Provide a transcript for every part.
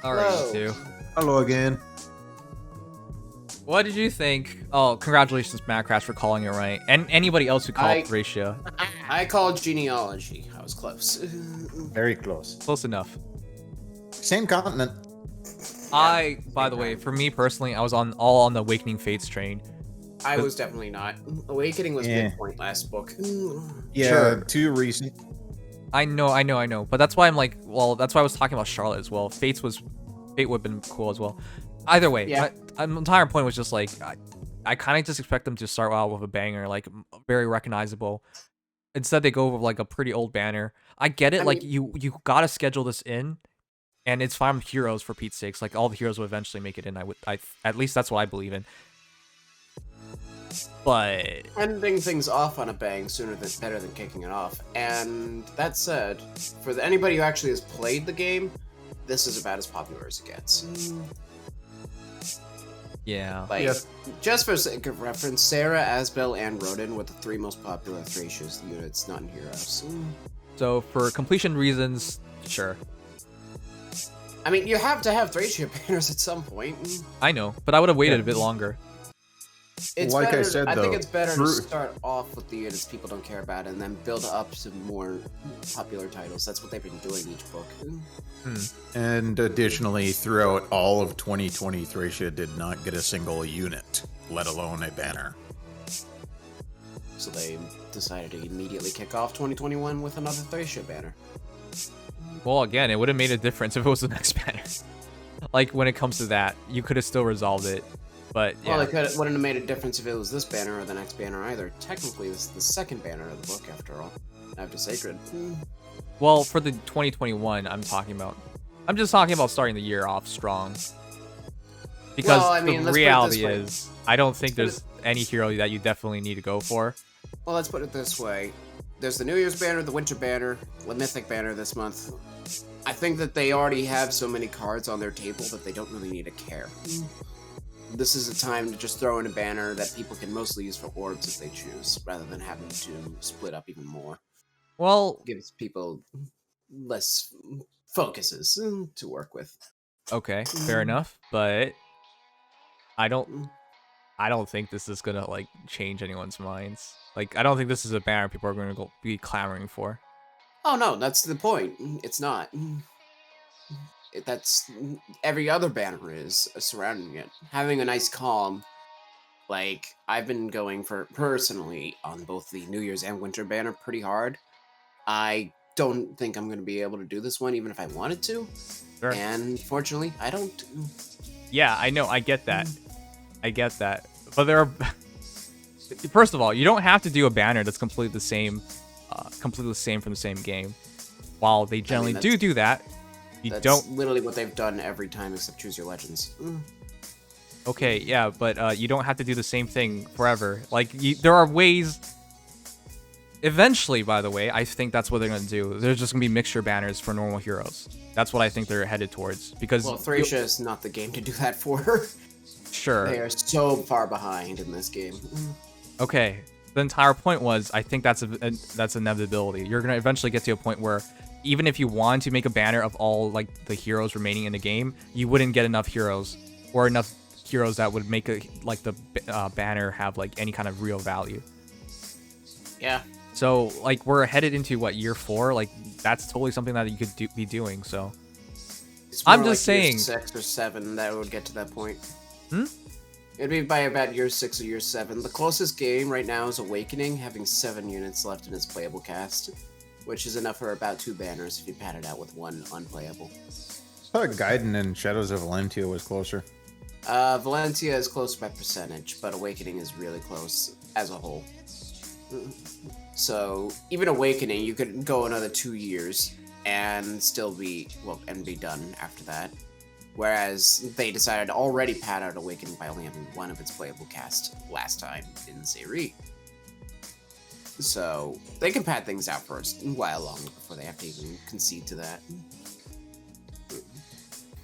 Alright, you two. Hello again. What did you think? Oh, congratulations, MadCrash, for calling it right. And anybody else who called Thracia. I called genealogy. I was close. Very close. Close enough. Same continent. By the way, for me personally, I was all on the Awakening Fates train. I was definitely not. Awakening was midpoint last book. Yeah, Sure. too recent. I know. But that's why I'm like, well, that's why I was talking about Charlotte as well. Fate would have been cool as well. Either way, Yeah. my entire point was just like, I kind of just expect them to start out with a banger, like very recognizable. Instead, they go with like a pretty old banner. I get it, I mean, you gotta schedule this in, and it's fine with heroes for Pete's sakes. Like all the heroes will eventually make it in. I at least that's what I believe in. But ending things off on a bang sooner than better than kicking it off. And that said, for anybody who actually has played the game, this is about as popular as it gets. Yeah. Like, just for sake of reference, Sara, Asbel, and Ronan were the 3 most popular Thracia's units, not in Heroes. So for completion reasons, sure. I mean, you have to have Thracia banners at some point. I know, but I would have waited a bit longer. It's like better, I said, I think though, it's better to start off with the units people don't care about and then build up to more popular titles. That's what they've been doing each book. And additionally, throughout all of 2020, Thracia did not get a single unit, let alone a banner. So they decided to immediately kick off 2021 with another Thracia banner. Well, again, it would have made a difference if it was the next banner. Like, when it comes to that, you could have still resolved it. But, yeah. Well, it wouldn't have made a difference if it was this banner or the next banner either. Technically, this is the second banner of the book, after all. After Sacred. Well, for the 2021, I'm just talking about starting the year off strong. Because well, I mean, the reality is, I don't think there's any hero that you definitely need to go for. Well, let's put it this way. There's the New Year's banner, the Winter banner, the Mythic banner this month. I think that they already have so many cards on their table that they don't really need to care. This is a time to just throw in a banner that people can mostly use for orbs if they choose, rather than having to split up even more. Well, gives people less focuses to work with. Okay, fair enough, but I don't think this is gonna like change anyone's minds. Like, I don't think this is a banner people are going to be clamoring for. Oh no, that's the point. It's not. That's every other banner is surrounding it. Having a nice calm, like I've been going for personally on both the New Year's and Winter banner pretty hard. I don't think I'm going to be able to do this one even if I wanted to. Sure. And fortunately, I don't. Yeah, I know. I get that. But there are... First of all, you don't have to do a banner that's completely the same from the same game. While they generally do that, that's literally what they've done every time except Choose Your Legends. Okay, yeah, but you don't have to do the same thing forever. Like, there are ways... Eventually, by the way, I think that's what they're going to do. There's just going to be mixture banners for normal heroes. That's what I think they're headed towards. Because well, Thracia is not the game to do that for. Sure. They are so far behind in this game. Okay. The entire point was, I think that's inevitability. You're going to eventually get to a point where even if you want to make a banner of all like the heroes remaining in the game, you wouldn't get enough heroes or enough heroes that would make the banner have like any kind of real value. Yeah. So like we're headed into what, year 4? Like that's totally something that you could be doing. So I'm just saying, 6 or 7 that would get to that point. Hmm? It'd be by about year 6 or year 7. The closest game right now is Awakening, having 7 units left in its playable cast, which is enough for about 2 banners if you pad it out with 1 unplayable. I thought Gaiden and Shadows of Valentia was closer. Valentia is close by percentage, but Awakening is really close as a whole. So even Awakening, you could go another 2 years and still be done after that. Whereas they decided to already pad out Awakening by only having 1 of its playable cast last time in Zeri. So they can pad things out first a while longer before they have to even concede to that.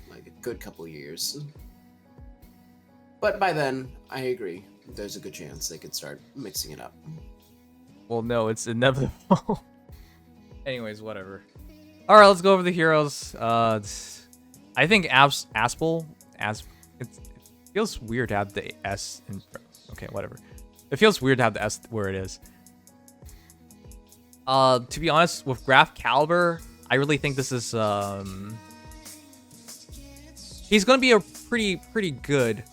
Like a good couple years. But by then, I agree. There's a good chance they could start mixing it up. Well, no, it's inevitable. Anyways, whatever. All right, let's go over the heroes. I think Asbel it feels weird to have the S in. Okay, whatever. It feels weird to have the S where it is. To be honest, with Graph Caliber, I really think this is he's gonna be a pretty good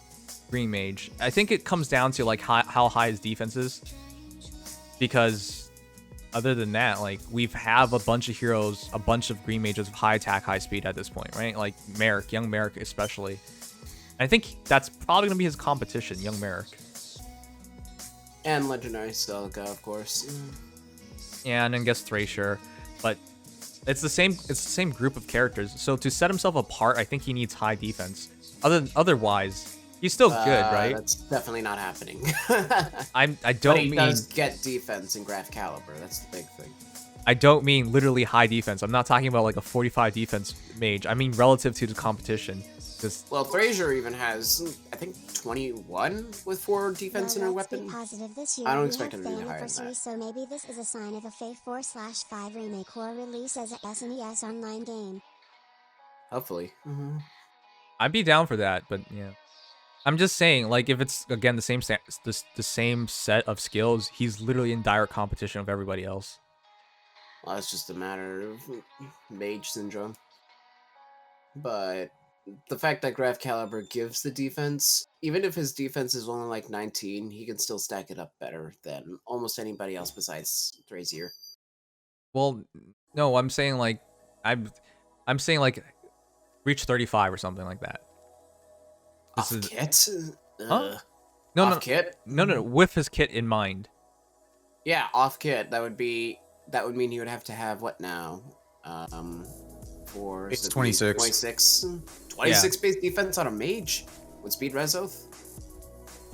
green mage. I think it comes down to like how high his defense is, because other than that, like we have a bunch of heroes, a bunch of green mages with high attack, high speed at this point, right? Like Merrick, young Merrick especially. I think that's probably gonna be his competition, young Merrick. And legendary Celica, of course. Yeah, and then guess Thracia, but it's the same group of characters. So to set himself apart, I think he needs high defense. Otherwise, he's still good, right? That's definitely not happening. I But don't he mean does get defense in Graph Caliber. That's the big thing. I don't mean literally high defense. I'm not talking about like a 45 defense mage. I mean relative to the competition. Just Well, Thracia even has, I think, 21 with 4 defense in her weapon. I don't expect him to be higher than that. So maybe this is a sign of a FEH 4/5 remake or release as a SNES online game. Hopefully. I'd be down for that, but yeah. I'm just saying, like, if it's again the same set of skills, he's literally in direct competition with everybody else. Well, that's just a matter of mage syndrome. But the fact that Graph Caliber gives the defense, even if his defense is only like 19, he can still stack it up better than almost anybody else besides Thracia. Well, no, I'm saying like I'm saying like reach 35 or something like that. Off kit? Huh? Off kit? No, with his kit in mind. Yeah, off kit. That would mean he would have to have what now? It's 26. 26 base defense on a mage with speed resoth?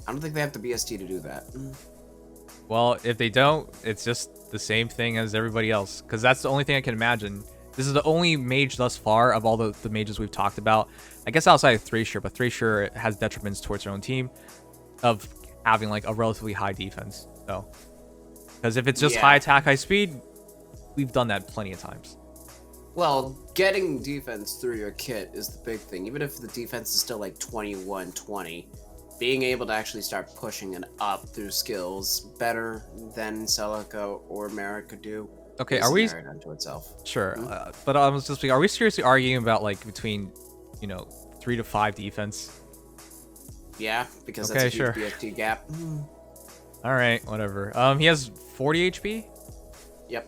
I don't think they have the BST to do that. Well, if they don't, it's just the same thing as everybody else, because that's the only thing I can imagine. This is the only mage thus far of all the mages we've talked about. I guess outside of Thracia, but Thracia has detriments towards her own team of having like a relatively high defense. So, because if it's just high attack, high speed, we've done that plenty of times. Well, getting defense through your kit is the big thing. Even if the defense is still like 21-20, being able to actually start pushing it up through skills better than Celica or Merrick could do. Okay, are we unto itself? Sure, but I was just like, are we seriously arguing about like between, 3 to 5 defense? Yeah, because okay, that's a huge BST gap. All right, whatever. He has 40 HP. Yep.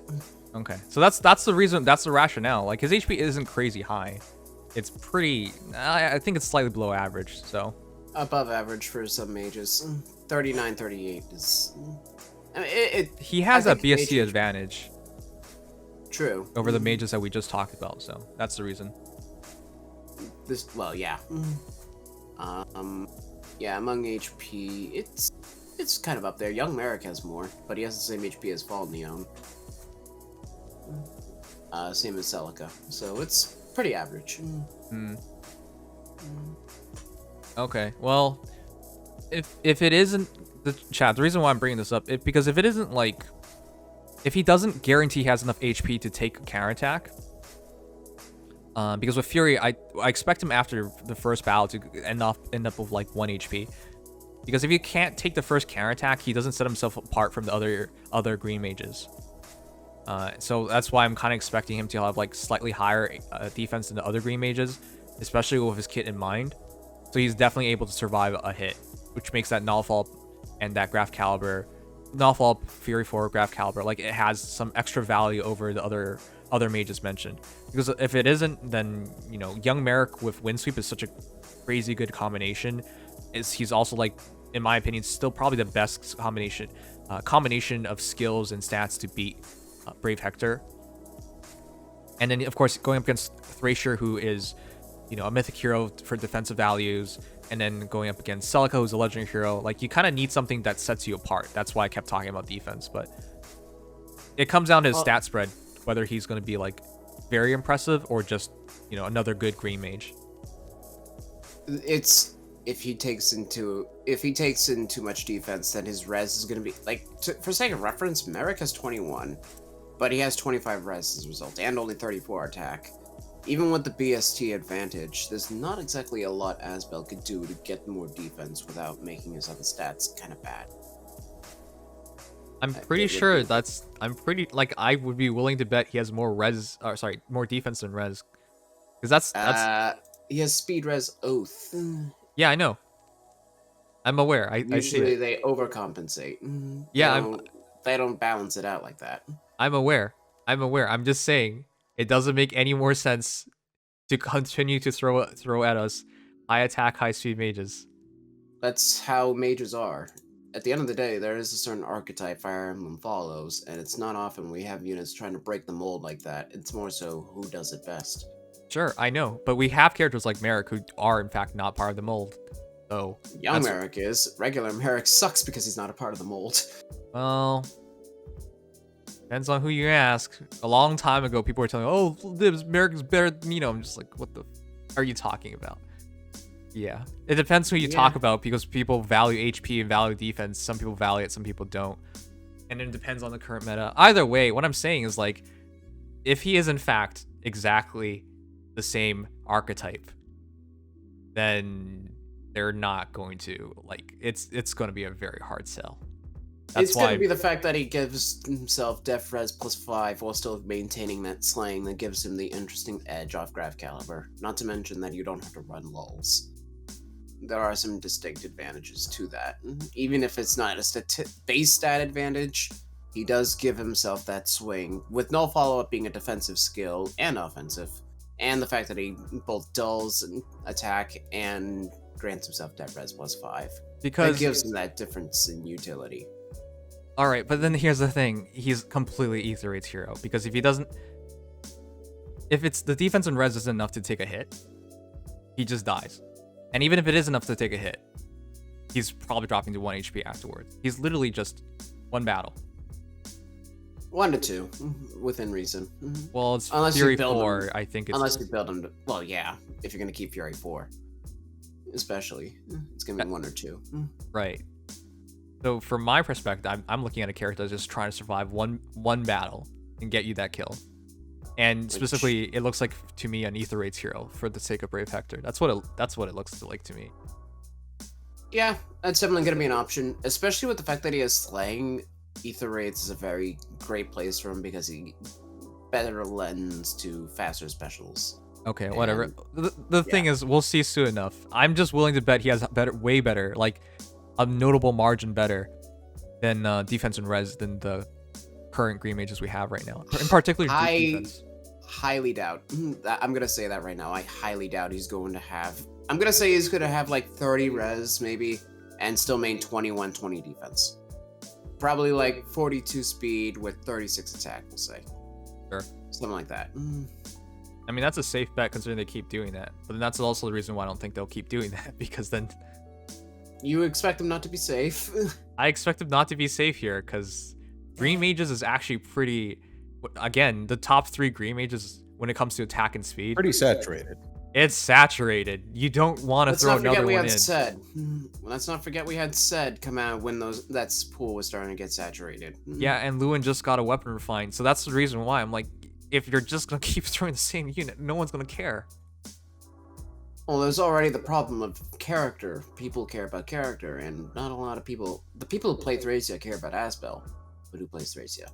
Okay, so that's the reason. That's the rationale. Like his HP isn't crazy high. It's pretty. I think it's slightly below average. So above average for some mages. 39, 38 is. I mean, he has that BST advantage. True. Over the mages that we just talked about, so that's the reason. Yeah. Yeah, among HP, it's kind of up there. Young Merrick has more, but he has the same HP as Fall Neon. Same as Celica, so it's pretty average. Okay, well, if it isn't the chat, the reason why I'm bringing this up, because if it isn't like, if he doesn't guarantee he has enough HP to take a counterattack, because with Fury, I expect him after the first battle to end up with like 1 HP, because if he can't take the first counterattack, he doesn't set himself apart from the other green mages. So that's why I'm kind of expecting him to have like slightly higher defense than the other green mages, especially with his kit in mind. So he's definitely able to survive a hit, which makes that Nullfall and that Graph Caliber, Nullfall, Fury 4, Graph Caliber, like it has some extra value over the other mages mentioned. Because if it isn't, then young Merrick with Windsweep is such a crazy good combination. He's also like, in my opinion, still probably the best combination of skills and stats to beat Brave Hector. And then of course going up against Thracia, who is a mythic hero for defensive values, and then going up against Celica, who's a legendary hero. Like you kind of need something that sets you apart. That's why I kept talking about defense, but it comes down to his stat spread, whether he's going to be like very impressive or just another good green mage. It's if he takes in too much defense, then his res is going to be like, for sake of reference, Merrick has 21, but he has 25 res as a result and only 34 attack. even with the BST advantage, there's not exactly a lot Asbel could do to get more defense without making his other stats kind of bad. I'm pretty sure I would be willing to bet he has more more defense than res. Because that's he has speed res oath. yeah, I know. I'm aware. I see Usually it. they overcompensate. Yeah, they don't balance it out like that. I'm aware. I'm just saying it doesn't make any more sense to continue to throw at us high attack, high speed mages. That's how mages are. At the end of the day, there is a certain archetype Fire Emblem follows, and it's not often we have units trying to break the mold like that. It's more so who does it best. Sure, I know, but we have characters like Merrick who are in fact not part of the mold. So young Merrick is. Regular Merrick sucks because he's not a part of the mold. Well, depends on who you ask. A long time ago, people were telling me, "Oh, Merrick is better than me." I'm just like, what the are you talking about? Yeah, it depends who you talk about because people value HP and value defense. Some people value it, some people don't, and it depends on the current meta. Either way, what I'm saying is like, if he is in fact exactly the same archetype, then they're not going to it's going to be a very hard sell. That's it's why going to be the fact that he gives himself def res +5 while still maintaining that slaying that gives him the interesting edge off Graph Caliber. Not to mention that you don't have to run lulls. There are some distinct advantages to that. Even if it's not a base stat advantage, he does give himself that swing, with null follow-up being a defensive skill and offensive, and the fact that he both dulls an attack and grants himself def res +5. because that gives him that difference in utility. all right, but then here's the thing: he's completely Aether Raid's hero because if it's the defense and res isn't enough to take a hit, he just dies. And even if it is enough to take a hit, he's probably dropping to 1 HP afterwards. He's literally just one battle. 1 to 2, within reason. Well, it's Unless Fury you build 4, him, I think it's... Unless you build him to, well, yeah, if you're going to keep Fury 4. Especially. It's going to be 1 or 2. Right. So from my perspective, I'm looking at a character that's just trying to survive one battle and get you that kill. And specifically, it looks like to me an Aether Raid's hero for the sake of Brave Hector. That's what it looks like to me. Yeah, that's definitely going to be an option, especially with the fact that he has slaying. Aether Raids is a very great place for him because he better lends to faster specials. Okay, whatever. The thing is, we'll see soon enough. I'm just willing to bet he has way better, like a notable margin better than defense and res than the current green mages we have right now. In particular, defense. Highly doubt. I'm gonna say that right now. I highly doubt he's going to have. I'm gonna say he's gonna have like 30 res maybe, and still main 21-20 defense. Probably like 42 speed with 36 attack. We'll say. Sure. Something like that. I mean, that's a safe bet considering they keep doing that. But then that's also the reason why I don't think they'll keep doing that because then. You expect them not to be safe? I expect them not to be safe here because green mages is actually pretty. Again, the top 3 green mages when it comes to attack and speed. Pretty saturated. It's saturated. You don't want to throw another one in. Let's not forget we had Sed come out when that pool was starting to get saturated. Yeah, and Lewin just got a weapon refined, so that's the reason why I'm like, if you're just gonna keep throwing the same unit, no one's gonna care. Well, there's already the problem of character. People care about character, and not a lot of people. The people who play Thracia care about Asbel, but who plays Thracia?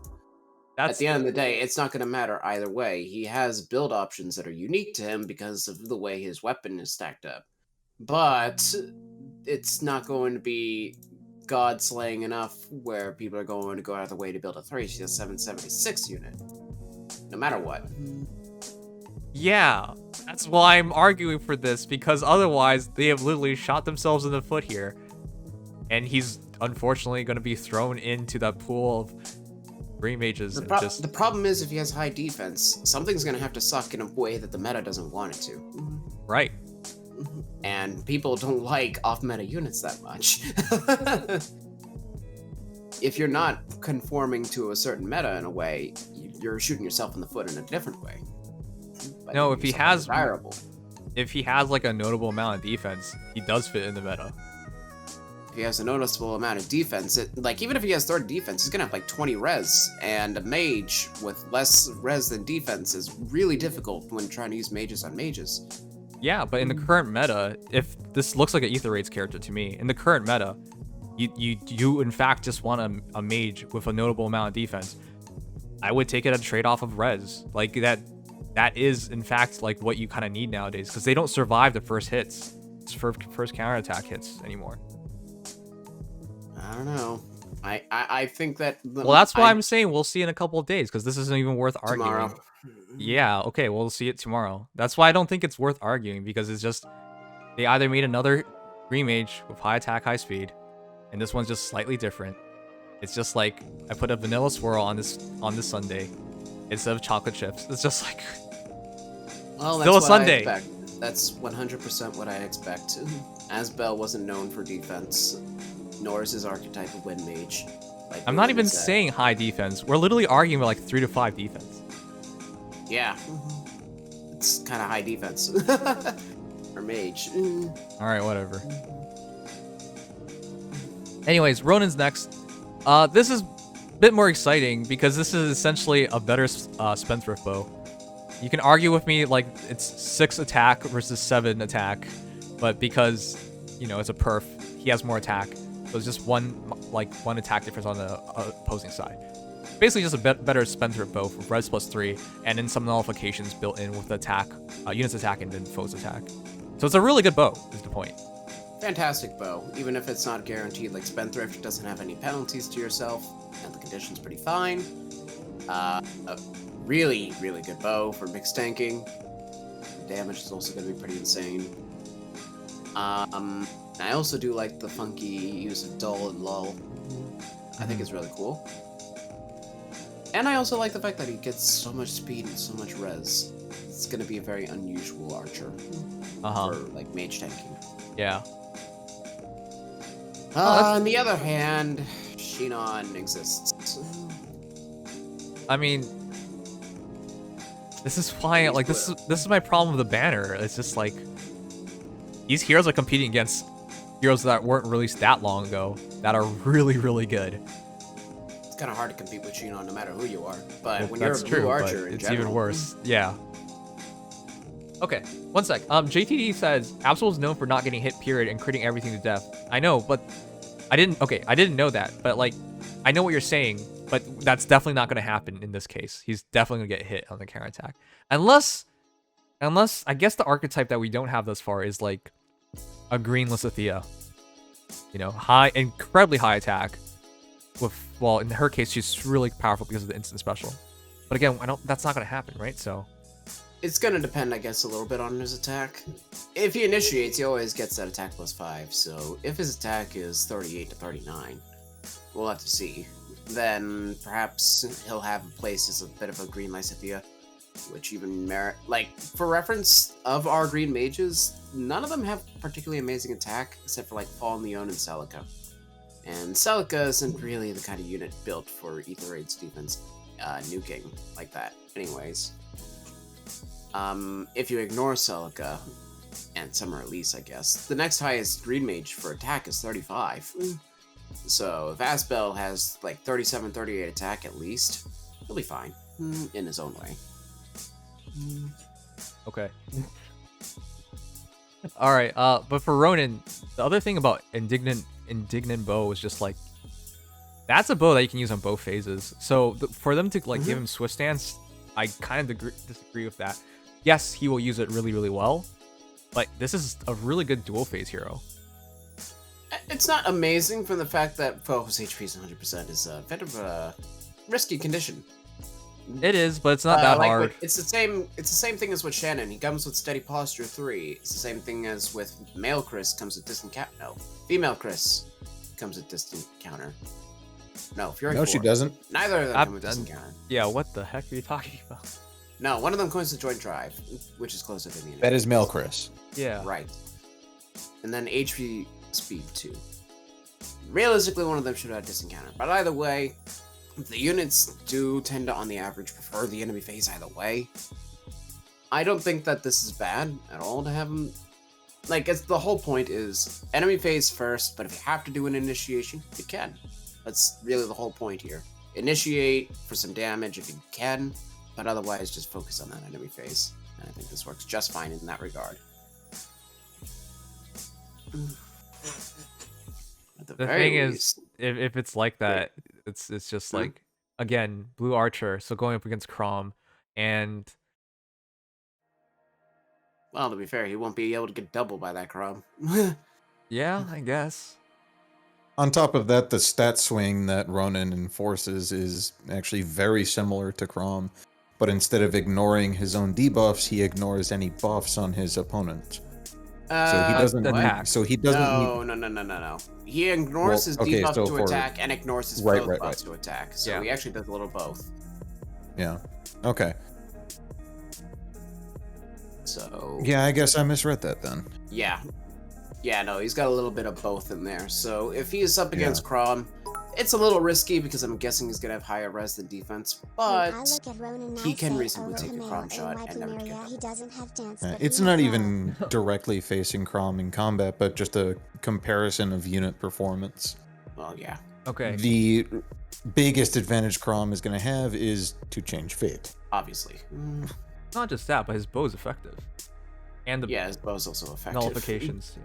At the end of the day, it's not going to matter either way. He has build options that are unique to him because of the way his weapon is stacked up. But it's not going to be god-slaying enough where people are going to go out of the way to build a Thracia 776 unit. No matter what. Yeah, that's why I'm arguing for this, because otherwise they have literally shot themselves in the foot here. And he's unfortunately going to be thrown into that pool of green mages. The problem is if he has high defense, something's going to have to suck in a way that the meta doesn't want it to. Right. And people don't like off-meta units that much. If you're not conforming to a certain meta in a way, you're shooting yourself in the foot in a different way. No, if he has like a notable amount of defense, he does fit in the meta. if he has a noticeable amount of defense, like even if he has 30 defense, he's gonna have like 20 res, and a mage with less res than defense is really difficult when trying to use mages on mages. Yeah, but in the current meta, if this looks like an Aether Raids character to me, in the current meta, you in fact just want a mage with a notable amount of defense. I would take it a trade-off of res. Like that is in fact like what you kind of need nowadays, because they don't survive the first hits, first counterattack hits anymore. I don't know. I think that. Well, that's why I'm saying we'll see in a couple of days, because this isn't even worth arguing. Tomorrow. Yeah, okay, we'll see it tomorrow. That's why I don't think it's worth arguing, because it's just they either made another green mage with high attack, high speed, and this one's just slightly different. It's just like I put a vanilla swirl on this sundae instead of chocolate chips. It's just like well, that's still a what sundae. I expect. That's 100% what I expect. Asbel wasn't known for defense, nor is his archetype a wind mage. Like I'm not even said. saying high defense. We're literally arguing about like 3 to 5 defense. Yeah, it's kind of high defense. Or mage. All right, whatever. Anyways, Ronan's next. This is a bit more exciting because this is essentially a better Spendthrift bow. You can argue with me like it's 6 attack versus 7 attack, but because you know it's a perf, he has more attack. So it's just one attack difference on the opposing side. Basically, just a better Spendthrift bow for res +3, and then some nullifications built in with the attack, units attack, and then foes attack. So it's a really good bow. Is the point? Fantastic bow, even if it's not guaranteed. Like Spendthrift doesn't have any penalties to yourself, and the condition's pretty fine. A really, really good bow for mixed tanking. The damage is also going to be pretty insane. I also do like the funky use of dull and lull. I think it's really cool. And I also like the fact that he gets so much speed and so much res. It's going to be a very unusual archer for like mage tanking. Yeah. On the other hand, Shinon exists. I mean, this is why like this is my problem with the banner. It's just like these heroes are competing against heroes that weren't released that long ago that are really, really good. It's kind of hard to compete with Shinon no matter who you are. But Well, when you're a that's blue true, archer, but in it's general, even worse. Yeah. Okay, one sec. JTD says Absol is known for not getting hit period and critting everything to death. I know, but I didn't know that. But like, I know what you're saying, but that's definitely not going to happen in this case. He's definitely going to get hit on the counterattack. Unless I guess the archetype that we don't have thus far is like a green Lysithea. You know, incredibly high attack. Well, in her case, she's really powerful because of the instant special. But again, that's not going to happen, right? So it's going to depend, I guess, a little bit on his attack. If he initiates, he always gets that attack +5. So if his attack is 38 to 39, we'll have to see. Then perhaps he'll have a place as a bit of a green Lysithea, which even merit. Like, for reference, of our green mages, none of them have particularly amazing attack, except for like Fallen Leon and Celica. And Celica isn't really the kind of unit built for Aether Raids defense nuking like that. Anyways. If you ignore Celica, and Summer Elise, I guess, the next highest green mage for attack is 35. So if Asbel has like 37, 38 attack at least, he'll be fine in his own way. okay. All right. But for Ronan, the other thing about indignant bow is just like that's a bow that you can use on both phases. So for them to like give him Swift Stance, I kind of disagree with that. Yes, he will use it really, really well, but this is a really good dual phase hero. It's not amazing from the fact that focus HP is 100% is a bit of a risky condition. It is, but it's not that hard. It's the same thing as with Shannon. He comes with steady posture 3. It's the same thing as with male Chris comes with distant counter. No, female Chris comes with distant counter. No, Fury. No, 4. she doesn't. Neither of them come with distant counter. Yeah, what the heck are you talking about? No, one of them comes with joint drive, which is closer to the enemy. That is male Chris. Yeah. Right. And then HP speed 2. Realistically, one of them should have distant counter. But either way, the units do tend to, on the average, prefer the enemy phase either way. I don't think that this is bad at all to have him Like, it's the whole point is enemy phase first, but if you have to do an initiation, you can. That's really the whole point here. Initiate for some damage if you can, but otherwise just focus on that enemy phase. And I think this works just fine in that regard. At The very thing least- is, if it's like that, it's just like, again, blue archer, so going up against Crom, and well, to be fair, he won't be able to get double by that Crom. yeah, I guess. On top of that, the stat swing that Ronan enforces is actually very similar to Crom, but instead of ignoring his own debuffs, he ignores any buffs on his opponent. So he doesn't attack. So he doesn't No. He ignores his okay, debuff so to for- attack and ignores his Right, foe's right, buffs to attack. So Yeah. he actually does a little both. Yeah. Okay. So Yeah, I guess I misread that then. yeah. Yeah, no, he's got a little bit of both in there. So if he's up against Crom, it's a little risky because I'm guessing he's gonna have higher res than defense, but he can reasonably take a Crom shot and never get He double. doesn't have dance, Yeah, but it's he not has even directly facing Crom in combat, but just a comparison of unit performance. Well, yeah. Okay. The biggest advantage Crom is going to have is to change fate. Obviously. Not just that, but his bow is effective. And the Yeah, his bow's also effective. nullifications. Yeah.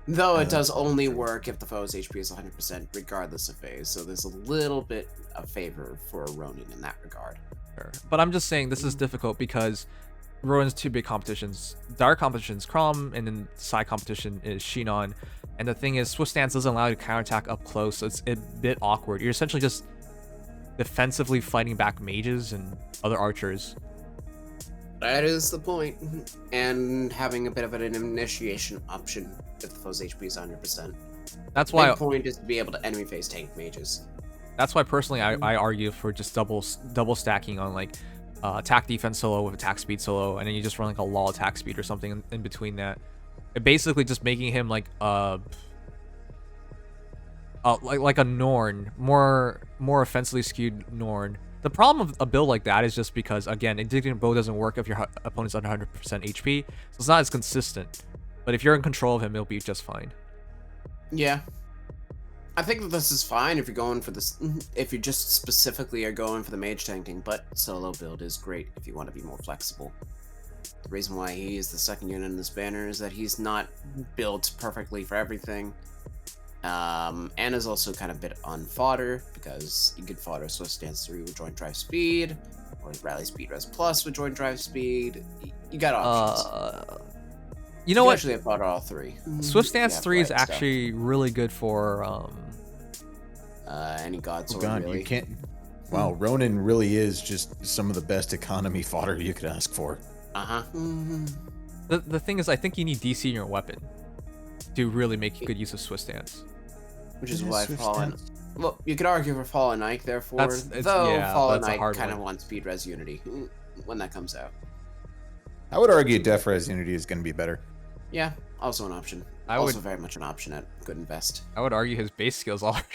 Though it does only work if the foe's HP is 100% regardless of phase, so there's a little bit of favor for Ronan in that regard. Sure. But I'm just saying this is difficult because Ronan's two big competitions. Dark competition is Crom, and then side competition is Shinon. And the thing is, Swift Stance doesn't allow you to counterattack up close, so it's a bit awkward. You're essentially just defensively fighting back mages and other archers. That is the point. And having a bit of an initiation option if the foe's HP is 100%. That's The why. big point is to be able to enemy phase tank mages. That's why personally I argue for just double stacking on like attack defense solo with attack speed solo, and then you just run like a law attack speed or something in between that. It basically just making him like like a Norn, more offensively skewed Norn. The problem of a build like that is just because, again, Indignant Bow doesn't work if your opponent's under 100% HP, so it's not as consistent. But if you're in control of him, it'll be just fine. Yeah. I think that this is fine if you're going for this, if you just specifically are going for the mage tanking, but solo build is great if you want to be more flexible. The reason why he is the second unit in this banner is that he's not built perfectly for everything. And is also kind of a bit on fodder, because you could fodder Swift Stance 3 with Joint Drive Speed, or Rally Speed Res Plus with Joint Drive Speed. You got options. You know what? Actually, have fodder all three. Swift Stance Yeah, 3 is right, stuff. actually really good for Any God Sword, God, really. you can't. Wow, Ronan really is just some of the best economy fodder you could ask for. Uh-huh. the thing is, I think you need DC in your weapon to really make good use of Swift Stance. Which is Yeah, why Swift Fallen... Stance. Well, you could argue for Fallen Ike, therefore, It's- though yeah, Fallen that's a Ike hard kind of one. wants speed res Unity when that comes out. I would argue Def Res Unity is going to be better. Yeah, also an option. I also would- very much an option at Good Invest. I would argue his base skills already.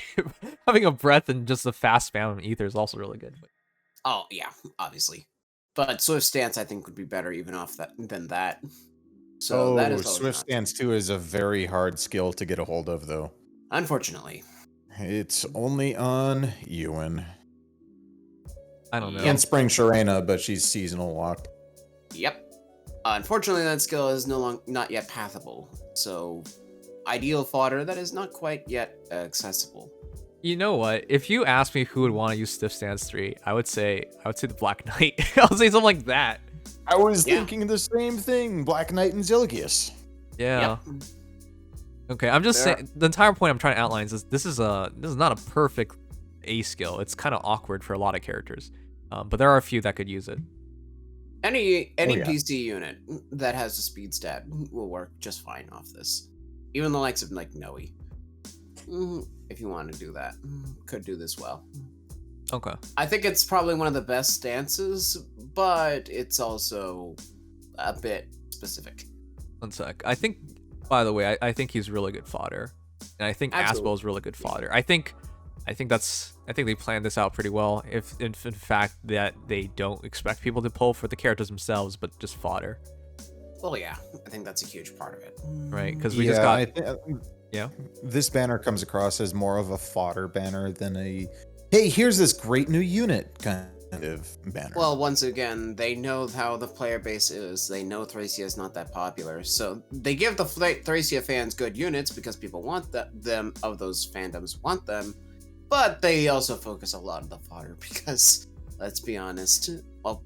Having a breath and just a fast spam of ether is also really good. Oh, yeah, obviously. But Swift Stance, I think, would be better even off that than that. So that is always an Swift option. Stance 2 is a very hard skill to get a hold of, though. Unfortunately. It's only on Ewan. I don't know. And Spring Sharena, but she's seasonal locked. Yep. Unfortunately, that skill is not yet pathable. So, ideal fodder that is not quite yet accessible. You know what? If you asked me who would want to use Stiff Stance 3, I would say the Black Knight. I would say something like that. I was Yeah. thinking the same thing. Black Knight and Zilgius. Yeah. Yep. Okay, I'm just There- saying the entire point I'm trying to outline is this is not a perfect A skill. It's kind of awkward for a lot of characters. But there are a few that could use it. Any yeah. PC unit that has a speed stat will work just fine off this. Even the likes of like Noe. If you want to do that, could do this well. Okay. I think it's probably one of the best stances, but it's also a bit specific. One sec. I think, by the way, I think he's really good fodder. And I think Absolutely. Asbel is really good fodder. I think they planned this out pretty well. If in fact that they don't expect people to pull for the characters themselves, but just fodder. Well, yeah, I think that's a huge part of it. right? Because we just got yeah. This banner comes across as more of a fodder banner than a hey, here's this great new unit kind of banner. Well, once again, they know how the player base is. They know Thracia is not that popular, so they give the Thracia fans good units because people want them of those fandoms want them. But they also focus a lot on the fodder because, let's be honest, well,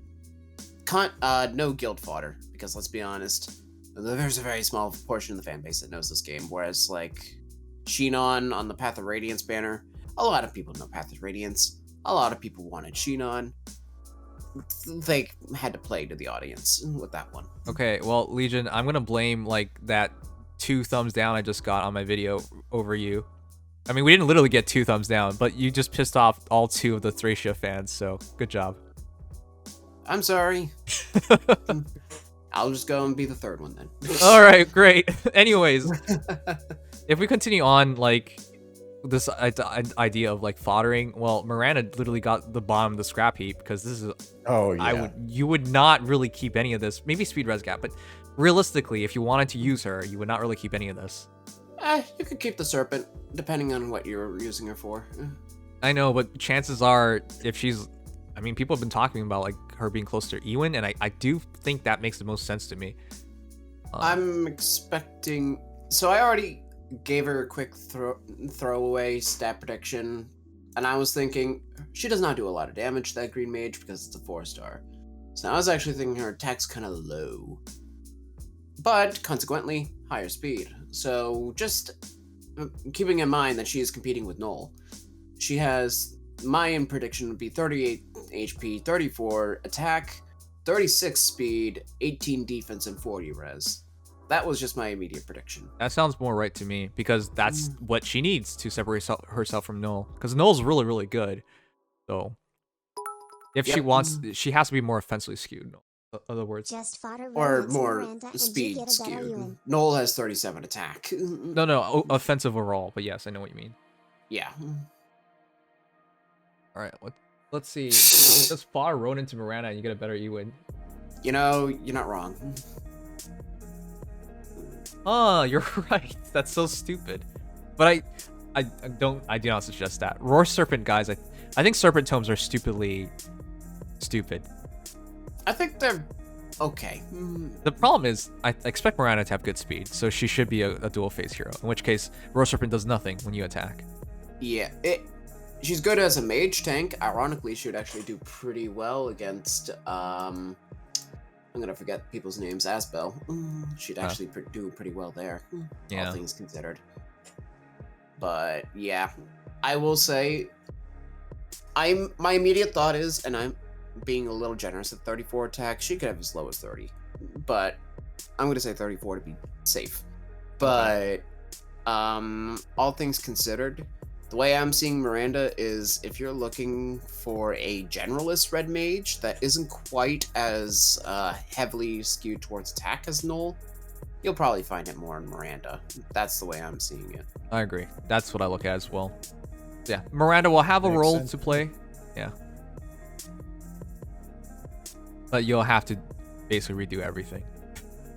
no guild fodder because let's be honest, there's a very small portion of the fan base that knows this game. Whereas like Shinon on the Path of Radiance banner, a lot of people know Path of Radiance. A lot of people wanted Shinon. They had to play to the audience with that one. Okay, well, Legion, I'm gonna blame like that 2 thumbs down I just got on my video over you. I mean, we didn't literally get 2 thumbs down, but you just pissed off all 2 of the Thracia fans, so good job. I'm sorry. I'll just go and be the 3rd one then. All right, great. Anyways, if we continue on like this idea of like foddering, well, Miranda literally got the bottom of the scrap heap because this is you would not really keep any of this. Maybe speed res gap, but realistically, if you wanted to use her, you would not really keep any of this. You could keep the serpent depending on what you're using her for. I know, but chances are if she's, I mean, people have been talking about like her being close to Ewan, and I do think that makes the most sense to me. I'm expecting, so I already gave her a quick throwaway stat prediction, and I was thinking she does not do a lot of damage to that green mage because it's a 4-star. So I was actually thinking her attack's kind of low, but consequently higher speed. So just keeping in mind that she is competing with Null, she has, my prediction would be 38 HP, 34 attack, 36 speed, 18 defense, and 40 res. That was just my immediate prediction. That sounds more right to me because that's what she needs to separate herself from Null. Because Null's really, really good. So if she wants, she has to be more offensively skewed. In other words, Just fodder Or Ronan to more Miranda and you speed get a better skewed. Ewan. Noel has 37 attack. no, offensive overall. But yes, I know what you mean. Yeah. All right, let's see. Just fodder Ronan to Miranda and you get a better Ewan. You know, you're not wrong. Oh, you're right. That's so stupid. But I do not suggest that. Roar Serpent guys, I think Serpent Tomes are stupidly stupid. I think they're okay. The problem is, I expect Miranda to have good speed, so she should be a dual phase hero. In which case, Roar Serpent does nothing when you attack. Yeah, she's good as a mage tank. Ironically, she would actually do pretty well against, I'm gonna forget people's names, Asbel. She'd actually do pretty well there, all things considered. But yeah, I will say, my immediate thought is, and I'm being a little generous at 34 attack, she could have as low as 30, but I'm gonna say 34 to be safe. But all things considered, the way I'm seeing Miranda is if you're looking for a generalist red mage that isn't quite as heavily skewed towards attack as Null, you'll probably find it more in Miranda. That's the way I'm seeing it. I agree. That's what I look at as well. Yeah, Miranda will have a Makes role sense. to play. Yeah. But you'll have to basically redo everything.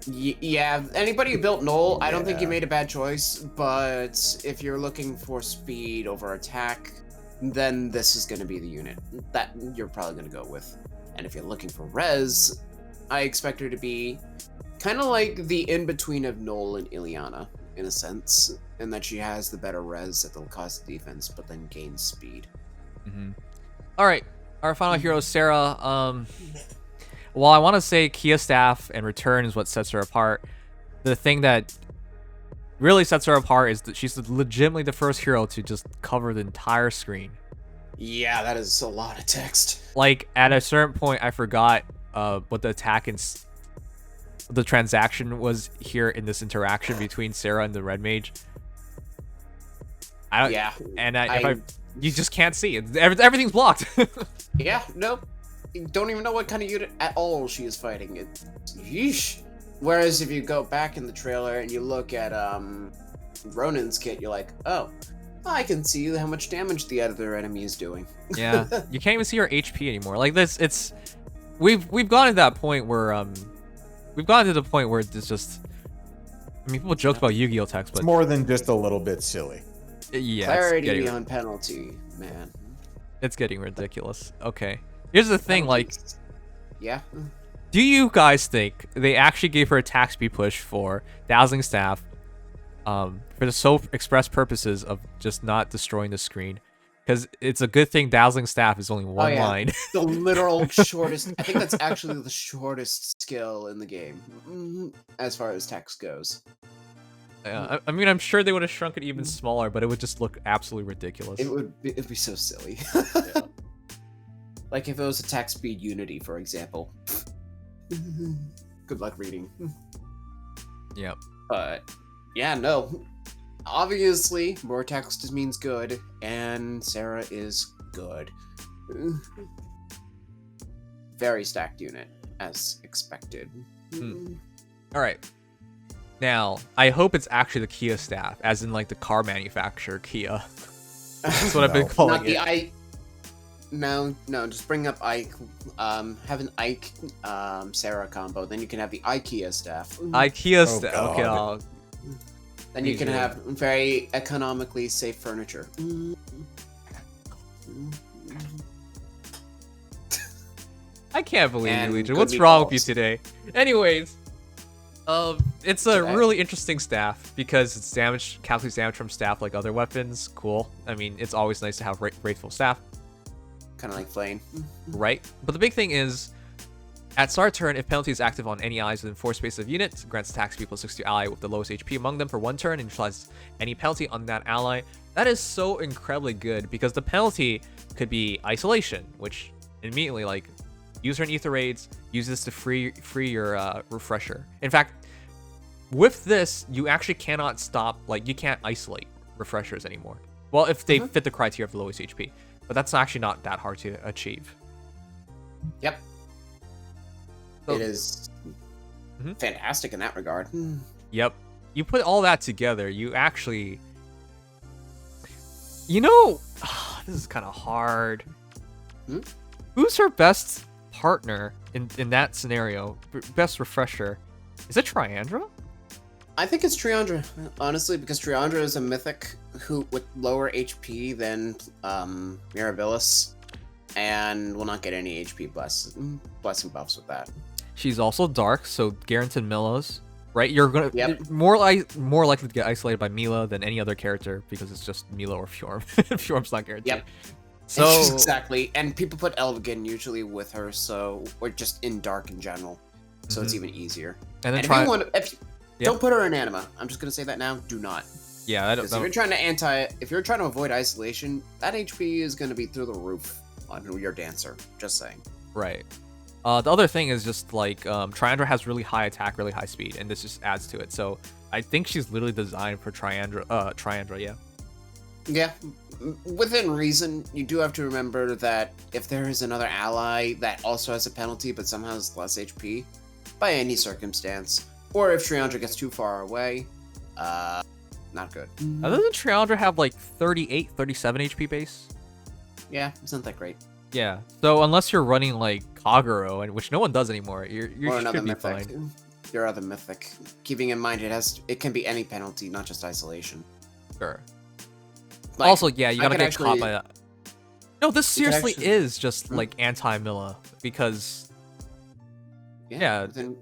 Yeah, anybody who built Null, I don't think you made a bad choice, but if you're looking for speed over attack, then this is going to be the unit that you're probably going to go with. And if you're looking for res, I expect her to be kind of like the in-between of Null and Ileana, in a sense, in that she has the better res at the cost of defense, but then gains speed. All right, our final hero, Sara. While I want to say Kia Staff and Return is what sets her apart, the thing that really sets her apart is that she's legitimately the first hero to just cover the entire screen. Yeah, that is a lot of text. Like, at a certain point, I forgot what the attack and the transaction was here in this interaction between Sara and the Red Mage. I don't. Yeah, and you just can't see it. Everything's blocked. Yeah, nope. You don't even know what kind of unit at all she is fighting. Yeesh. Whereas if you go back in the trailer and you look at Ronan's kit, you're like, oh, I can see how much damage the other enemy is doing. Yeah, you can't even see her HP anymore. Like this, we've gotten to that point where we've gotten to the point where it's just. I mean, people joke about Yu-Gi-Oh text, but It's more than just a little bit silly. yeah, Clarity on penalty, man. it's getting ridiculous. Okay, here's the thing, like, Yeah. do you guys think they actually gave her attack speed push for Dazzling Staff, for the sole express purposes of just not destroying the screen? Because it's a good thing Dazzling Staff is only one line. The literal shortest. I think that's actually the shortest skill in the game, as far as text goes. I mean, I'm sure they would have shrunk it even smaller, but it would just look absolutely ridiculous. It'd be so silly. Yeah. Like if it was attack speed unity, for example. Good luck reading. Yep. But yeah, no. Obviously, more text just means good, and Sara is good. Very stacked unit, as expected. All right. Now, I hope it's actually the Kia staff, as in like the car manufacturer Kia. That's what I've been calling Not the it. Ike. No, just bring up Ike. Have an Ike Sara combo, then you can have the IKEA staff. IKEA Oh, staff. God. Okay, I'll... Then you can Easy. have very economically safe furniture. I can't believe you, And Legion. good What's wrong with you meatballs. today? Anyways, it's a Okay. really interesting staff because it's damage, calculates damage from staff like other weapons. Cool. I mean, it's always nice to have Wraithful staff, Kind of like Flame. right? But the big thing is, at start turn, if penalty is active on any allies within 4 spaces of units, grants attack speed +6 to ally with the lowest HP among them for 1 turn and neutralizes any penalty on that ally. That is so incredibly good because the penalty could be isolation, which immediately like use her in Aether raids, use this to free your refresher. In fact, with this, you actually cannot stop, like you can't isolate refreshers anymore. Well, if they fit the criteria of the lowest HP, but that's actually not that hard to achieve. Yep. So- It is fantastic in that regard. Yep. You put all that together, you actually... You know... this is kind of hard. Who's her best partner in that scenario? Best refresher? Is it Triandra? I think it's Triandra, honestly, because Triandra is a mythic who with lower HP than Mirabilis, and will not get any HP blessing buffs with that. She's also dark, so guaranteed Milos, right? You're gonna Yep. more likely to get isolated by Mila than any other character because it's just Mila or Fjorm. Fjorm's not guaranteed. Yep. So exactly, and people put Elvigan usually with her, so or just in dark in general, so it's even easier. and then And if you Yep. don't put her in anima. I'm just gonna say that now. Do not. yeah, I don't Because if you're trying to avoid isolation, that HP is gonna be through the roof on your dancer. Just saying. right. The other thing is just like Triandra has really high attack, really high speed, and this just adds to it. So I think she's literally designed for Triandra, yeah. Yeah, within reason. You do have to remember that if there is another ally that also has a penalty but somehow has less HP, by any circumstance, or if Triandra gets too far away, not good. Doesn't Triandra have like 38, 37 HP base? Yeah, it's not that great. Yeah. So unless you're running like Kagero, and which no one does anymore, you Or another should be mythic. fine. Your other mythic. Keeping in mind it can be any penalty, not just isolation. Sure. Like, Also, yeah, you I gotta could get caught actually- by that. No, this you could seriously actually- is just like anti-Mila because Yeah. Then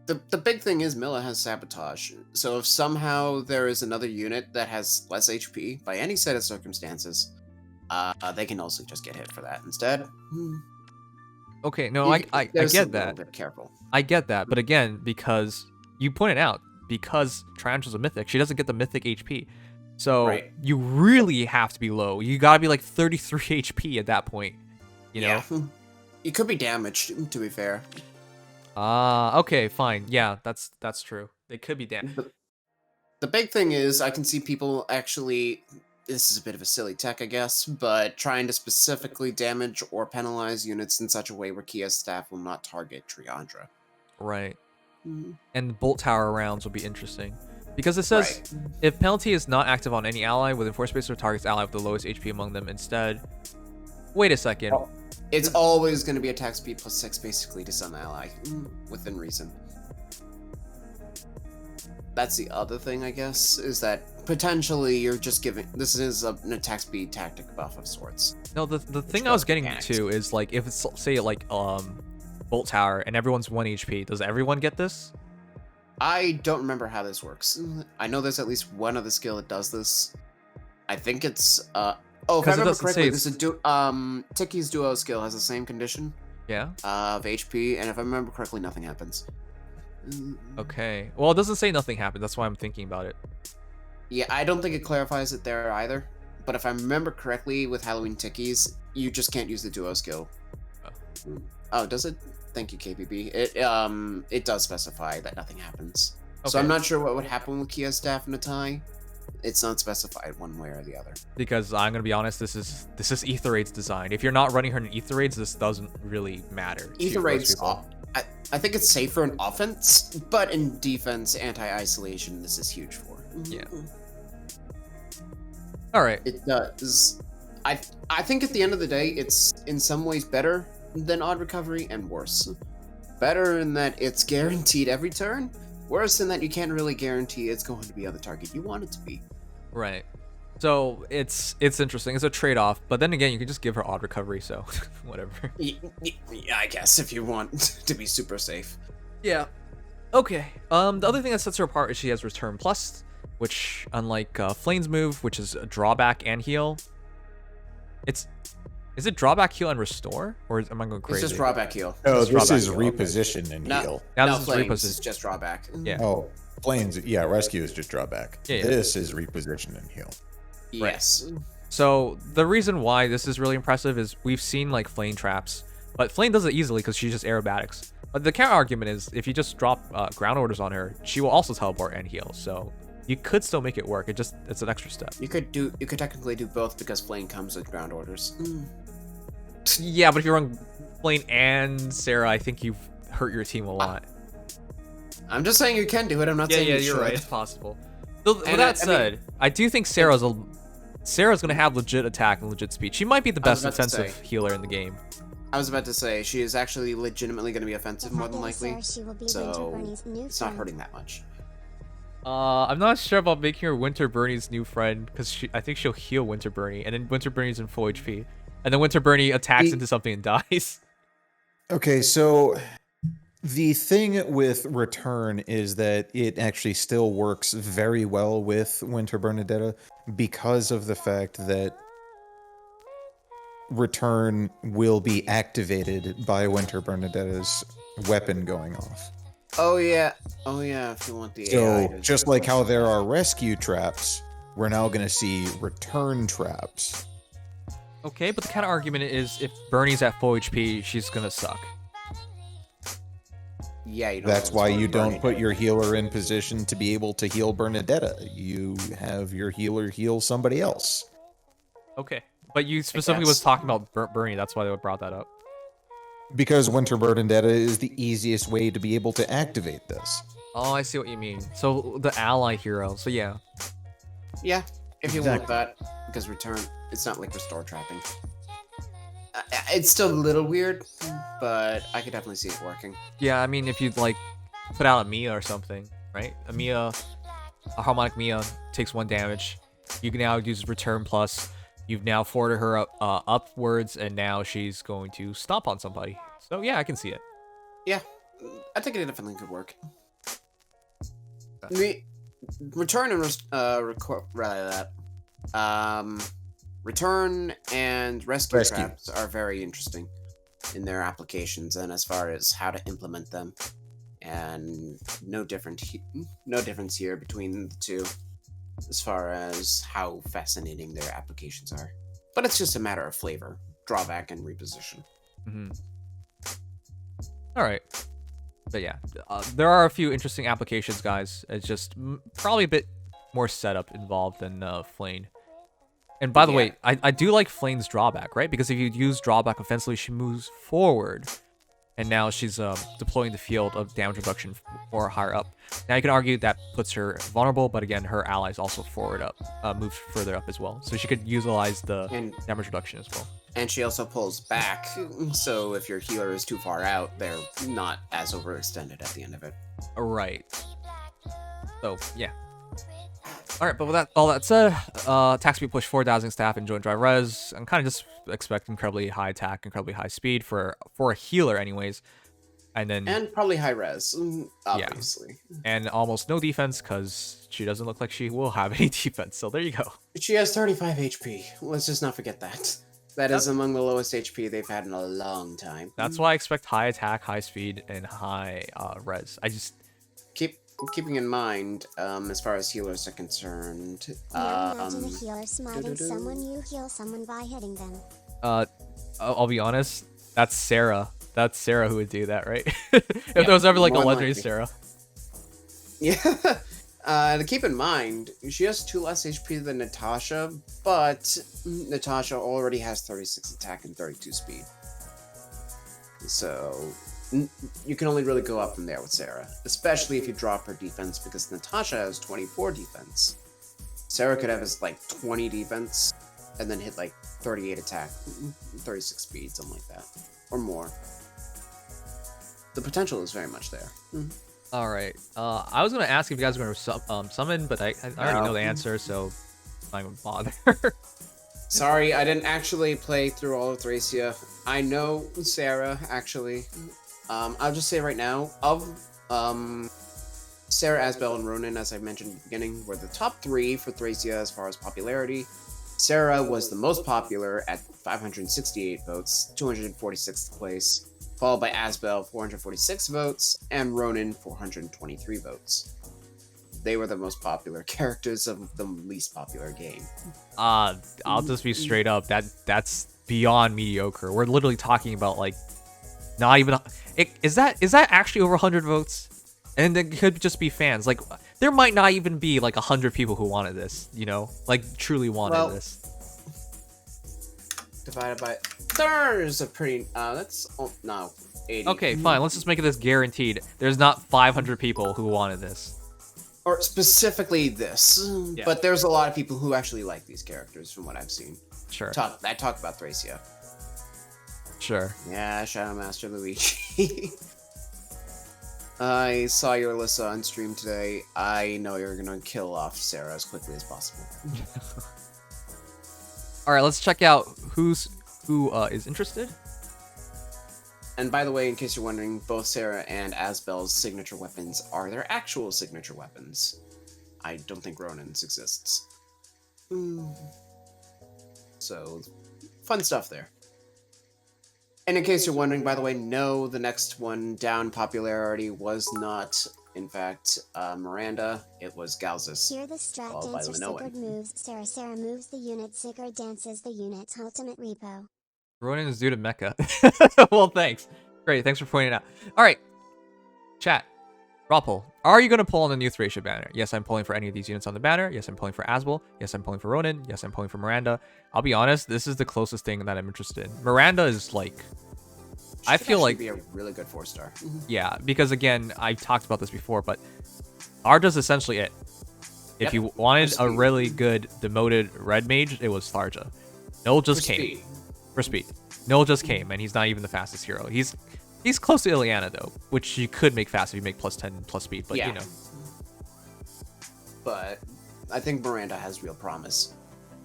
the big thing is Mila has sabotage. So if somehow there is another unit that has less HP by any set of circumstances, they can also just get hit for that instead. okay, no, I There's a get little that. bit careful. I get that, but again, because you pointed out, because Triandra's a mythic, she doesn't get the mythic HP. So Right. you really have to be low. You gotta be like 33 HP at that point. You know? Yeah. You could be damaged, to be fair. Okay, fine. Yeah, that's true. They could be damn. The big thing is, I can see people actually. This is a bit of a silly tech, I guess, but trying to specifically damage or penalize units in such a way where Kia's staff will not target Triandra. Right. And the bolt tower rounds will be interesting. Because it says, Right. if penalty is not active on any ally within 4 spaces or targets ally with the lowest HP among them instead. Wait a second. It's always going to be attack speed +6 basically to some ally, within reason. That's the other thing, I guess, is that potentially you're just giving. This is an attack speed tactic buff of sorts. No, the thing I was getting to is like if it's say like Bolt Tower and everyone's 1 HP, does everyone get this? I don't remember how this works. I know there's at least one other skill that does this. I think it's oh, if I remember correctly, this is Tiki's duo skill has the same condition. Yeah. Of HP, and if I remember correctly, nothing happens. Okay. Well, it doesn't say nothing happened. That's why I'm thinking about it. Yeah, I don't think it clarifies it there either. But if I remember correctly, with Halloween Tikis, you just can't use the duo skill. Oh, does it? Thank you, KPB. It does specify that nothing happens. Okay. So I'm not sure what would happen with Kia's staff and Atai. It's not specified one way or the other. Because I'm gonna be honest, this is Aether Raid's design. If you're not running her in Aether Raids, this doesn't really matter. Aether Raids, I think it's safer in offense, but in defense, anti-isolation, this is huge for. Yeah. All right. It does. I think at the end of the day, it's in some ways better than Odd Recovery and worse. Better in that it's guaranteed every turn. Worse in that you can't really guarantee it's going to be on the target you want it to be. Right. So it's interesting. It's a trade-off, but then again, you can just give her Odd Recovery, so whatever. Yeah, I guess if you want to be super safe. Yeah. Okay. The other thing that sets her apart is she has Return Plus, which, unlike Flame's move, which is a drawback and heal, is it drawback, heal, and restore, or am I going crazy? It's just drawback, heal. Oh, this is reposition and heal. Now no, this Flames is is just drawback. Yeah. Oh, Flames, yeah, rescue is just drawback. Yeah. This is reposition and heal. Yes. Right. So the reason why this is really impressive is we've seen like Flame traps, but Flame does it easily because she's just aerobatics. But the counter argument is if you just drop ground orders on her, she will also teleport and heal. So you could still make it work. It's an extra step. You could technically do both because Flame comes with ground orders. Yeah, but if you run Flame and Sara, I think you've hurt your team a lot. I'm just saying you can do it. I'm not saying you should. You're right. It's possible. So, with that said, I do think Sara's gonna have legit attack and legit speed. She might be the best defensive healer in the game. I was about to say she is actually legitimately going to be offensive more than likely, so it's not hurting that much. I'm not sure about making her Winter Bernie's new friend because I think she'll heal Winter Bernie, and then Winter Bernie's in full HP, and then Winter Bernie attacks into something and dies. Okay, so the thing with Return is that it actually still works very well with Winter Bernadetta because of the fact that Return will be activated by Winter Bernadetta's weapon going off. Oh yeah, if you want the So AI just like how there are rescue traps, we're now going to see return traps. Okay, but the counter argument is if Bernie's at full HP, she's gonna suck. Yeah, that's why you don't put your healer in position to be able to heal Bernadetta. You have your healer heal somebody else. Okay, but you specifically was talking about Bernie. That's why they brought that up. Because Winter Bernadetta is the easiest way to be able to activate this. Oh, I see what you mean. So the ally hero. So yeah. Yeah, if you want that, because Return, it's not like restore trapping. It's still a little weird, but I could definitely see it working. Yeah, I mean, if you'd like put out a Mia or something, right? A harmonic Mia takes 1 damage. You can now use Return Plus. You've now forwarded her upwards, and now she's going to stomp on somebody. So yeah, I can see it. Yeah, I think it definitely could work. The Return and Return and rescue traps are very interesting in their applications and as far as how to implement them, and no difference here between the two as far as how fascinating their applications are. But it's just a matter of flavor, drawback, and reposition. All right. But yeah, there are a few interesting applications, guys. It's just probably a bit more setup involved than Flame. And by the way, I do like Flame's drawback, right? Because if you use drawback offensively, she moves forward. And now she's deploying the field of damage reduction or higher up. Now you can argue that puts her vulnerable, but again, her allies also move further up as well. So she could utilize the damage reduction as well. And she also pulls back, so if your healer is too far out, they're not as overextended at the end of it. Right. So yeah. All right, but with all that said, attack speed push 4 dazzling staff and joint drive res. I'm kind of just expecting incredibly high attack, incredibly high speed for a healer, anyways. And probably high res, obviously. Yeah. And almost no defense because she doesn't look like she will have any defense. So there you go. She has 35 HP. Let's just not forget that. That is among the lowest HP they've had in a long time. That's why I expect high attack, high speed, and high res. I just keeping in mind, as far as healers are concerned. Imagine a healer smiting someone. You heal someone by hitting them. I'll be honest. That's Sara. That's Sara who would do that, right? If there was ever like a legendary Sara. Yeah. To keep in mind, she has 2 less HP than Natasha, but Natasha already has 36 attack and 32 speed. So you can only really go up from there with Sara, especially if you drop her defense, because Natasha has 24 defense. Sara could have like 20 defense and then hit like 38 attack, 36 speed, something like that, or more. The potential is very much there. All right. I was gonna ask if you guys were gonna summon, but I already know the answer, so I'm not gonna bother. Sorry, I didn't actually play through all of Thracia. I know Sara, actually. I'll just say right now, of Sara, Asbel, and Ronan, as I mentioned at the beginning, were the top 3 for Thracia as far as popularity. Sara was the most popular at 568 votes, 246th place, followed by Asbel, 446 votes, and Ronan, 423 votes. They were the most popular characters of the least popular game. I'll just be straight up. That's beyond mediocre. We're literally talking about like not even. Is that actually over 100 votes? And it could just be fans. Like there might not even be like 100 people who wanted this. You know, like truly wanted this. Divided by there's a pretty that's no 80. Okay, fine. Let's just make it this guaranteed. There's not 500 people who wanted this. Or specifically this, Yeah. But there's a lot of people who actually like these characters from what I've seen. Sure. I talk about Thracia. Sure. Yeah, Shadow Master Luigi. I saw your Alyssa on stream today. I know you're gonna kill off Sara as quickly as possible. All right, let's check out who is interested. And by the way, in case you're wondering, both Sara and Asbel's signature weapons are their actual signature weapons. I don't think Ronan's exists. So, fun stuff there. And in case you're wondering, by the way, no, the next one down popularity was not, in fact, Miranda. It was Galzus. Here the strat dancer Sigurd moves. Sara moves the unit. Sigurd dances the unit's ultimate repo. Ronan is due to Mecha. Well, thanks. Great, thanks for pointing it out. All right, chat. Raw poll. Are you going to pull on the new Thracia banner? Yes, I'm pulling for any of these units on the banner. Yes, I'm pulling for Asbel. Yes, I'm pulling for Ronan. Yes, I'm pulling for Miranda. I'll be honest, this is the closest thing that I'm interested in. Miranda is like... I feel like... be a really good 4-star. Yeah, because again, I've talked about this before, but Arja is essentially it. If you wanted a really good demoted red mage, it was Thracia. Noel just came. For speed. Noel just came, and he's not even the fastest hero. He's close to Ileana, though, which you could make fast if you make plus 10, plus speed, but you know. But I think Miranda has real promise.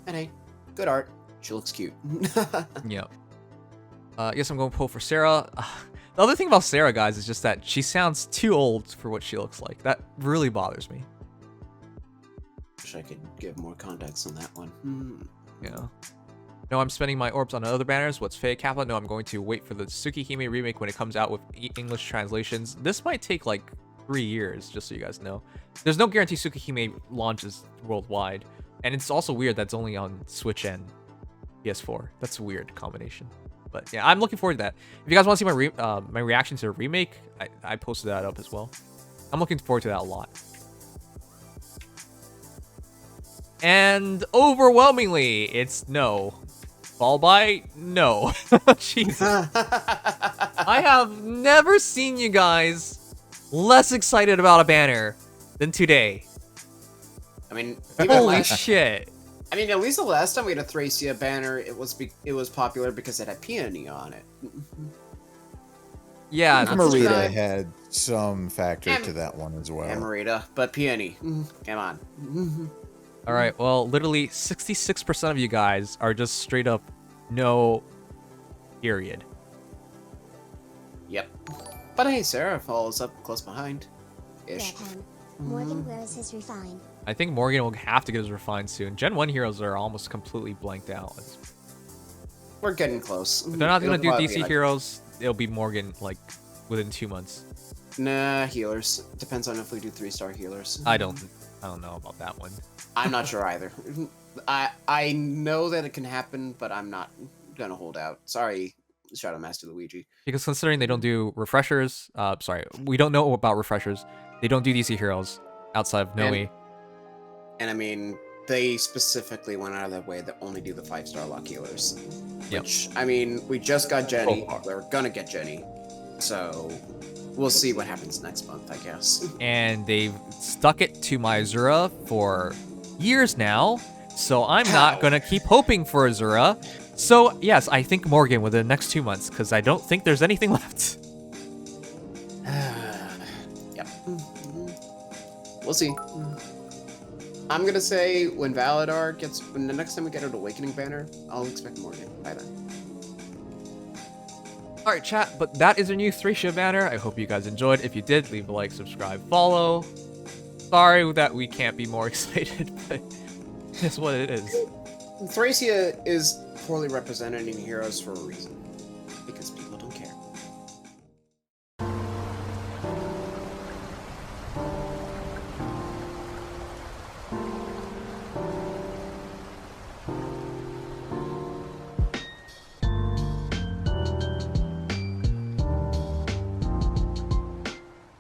And hey, good art. She looks cute. Yep. Yes, I'm going to pull for Sara. The other thing about Sara, guys, is just that she sounds too old for what she looks like. That really bothers me. Wish I could give more context on that one. Yeah. No, I'm spending my orbs on other banners. What's FEH Kappa? No, I'm going to wait for the Tsukihime remake when it comes out with English translations. This might take like 3 years, just so you guys know. There's no guarantee Tsukihime launches worldwide. And it's also weird that's only on Switch and PS4. That's a weird combination. But yeah, I'm looking forward to that. If you guys want to see my reaction to the remake, I posted that up as well. I'm looking forward to that a lot. And overwhelmingly, it's no. Fall by? No. Jesus. I have never seen you guys less excited about a banner than today. I mean, holy shit. I mean, at least the last time we had a Thracia banner, it was popular because it had Peony on it. Yeah, Not that's this Marita time. had some factor Em- to that one as well. Marita, but Peony. Come on. all right. Well, literally 66% of you guys are just straight up no. Period. Yep. But hey, Sara follows up close behind. Yeah, Ish. Pam. Morgan, where is his refine? I think Morgan will have to get his refined soon. Gen 1 heroes are almost completely blanked out. We're getting close. If they're not gonna do It'll probably DC be like- heroes, it'll be Morgan like within 2 months. Nah, healers. Depends on if we do 3-star healers. I don't know about that one. I'm not sure either. I know that it can happen, but I'm not gonna hold out. Sorry, Shadow Master Luigi. Because considering they don't do refreshers, sorry, we don't know about refreshers. They don't do DC heroes outside of Noe. And I mean, they specifically went out of their way to only do the 5-star lock healers. Yep. Which, I mean, we just got Jenny. So far. We're gonna get Jenny. So, we'll see what happens next month, I guess. And they've stuck it to my Azura for years now. So I'm not gonna keep hoping for Azura. So yes, I think Morgan within the next 2 months, because I don't think there's anything left. Yep. We'll see. I'm gonna say when the next time we get an Awakening banner, I'll expect Morgan by then. Alright, chat, but that is a new Thracia banner. I hope you guys enjoyed. If you did, leave a like, subscribe, follow. Sorry that we can't be more excited, but it's what it is. Thracia is poorly represented in Heroes for a reason. Because people